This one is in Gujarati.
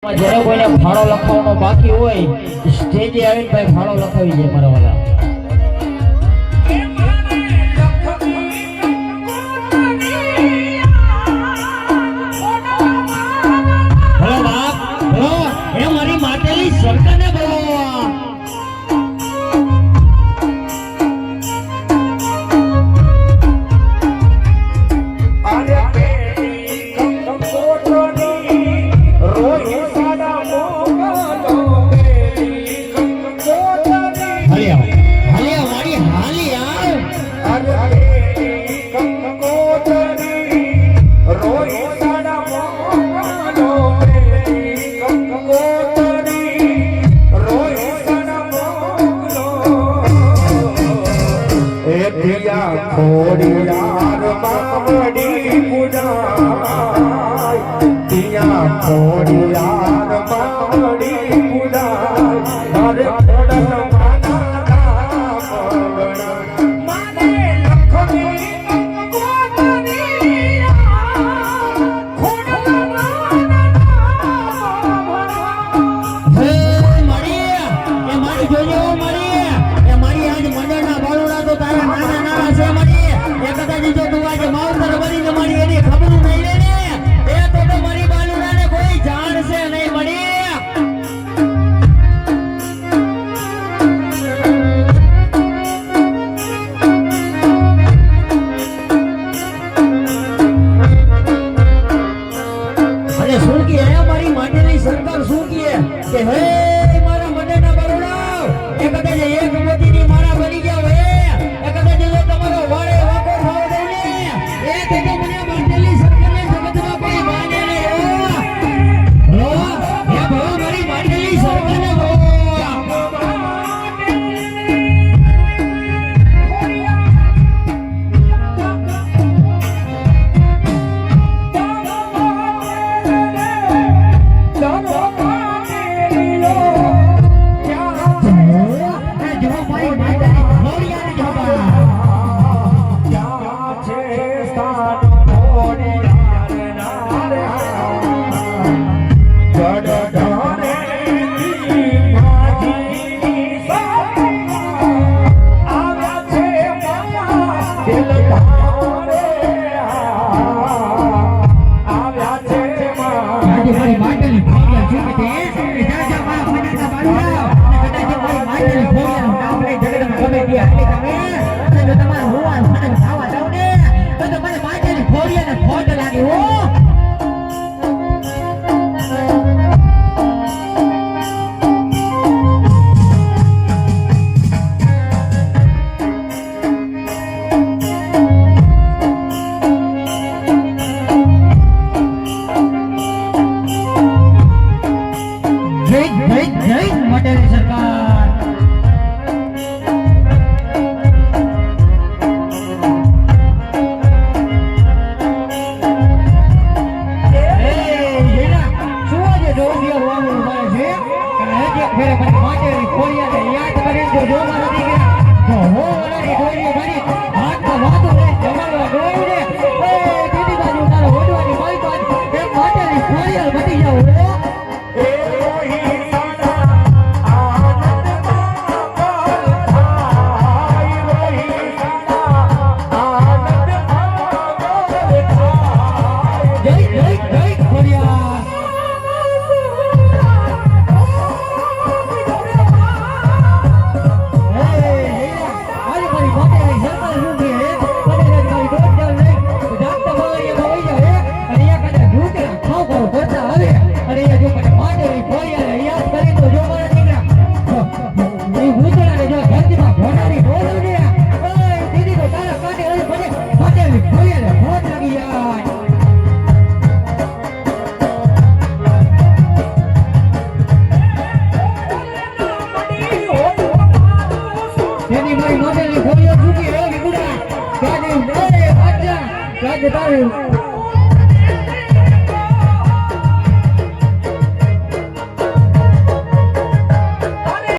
જ્યારે કોઈને ફાળો લખવાનો બાકી હોય સ્ટેજે આવીને ભાઈ ફાળો લખાવી જાય મારા વાલા. હલો બાપ, હલો એ મારી માટેલી સરકારને બોલાવો. ખોડિયાર માવડી પુરાય ત્યાં ખોડિયાર માવડી પુરાય અરે ખોડલ માને લખમી કોતરી ખોડલ હે મળી એ મારી જોજો મળી એ મારી આજ મંડળના બાળોડા તો તારા નાના નાના છે મળી એ કદાચ જો તું આજે માવતર બની ને મારી એની ખબર નહીં લે ને એ તો મારી બાળોડાને કોઈ જાણશે નહીં મળી. અને શું કહે મારી માટેની સરકાર શું કહે કે હે મારા મંડળના બાળોડા એ કદાચ એક મોતીની મારા બની ગયા હોય એ કદાચ જો તમારો વાળે વાકો થાવ દે ને એ તો મને માટેલી સરકારને જગતમાં કોઈ માને નહીં. હલો હે ભલો મારી માટેલી સરકારને બોલો. Gracias.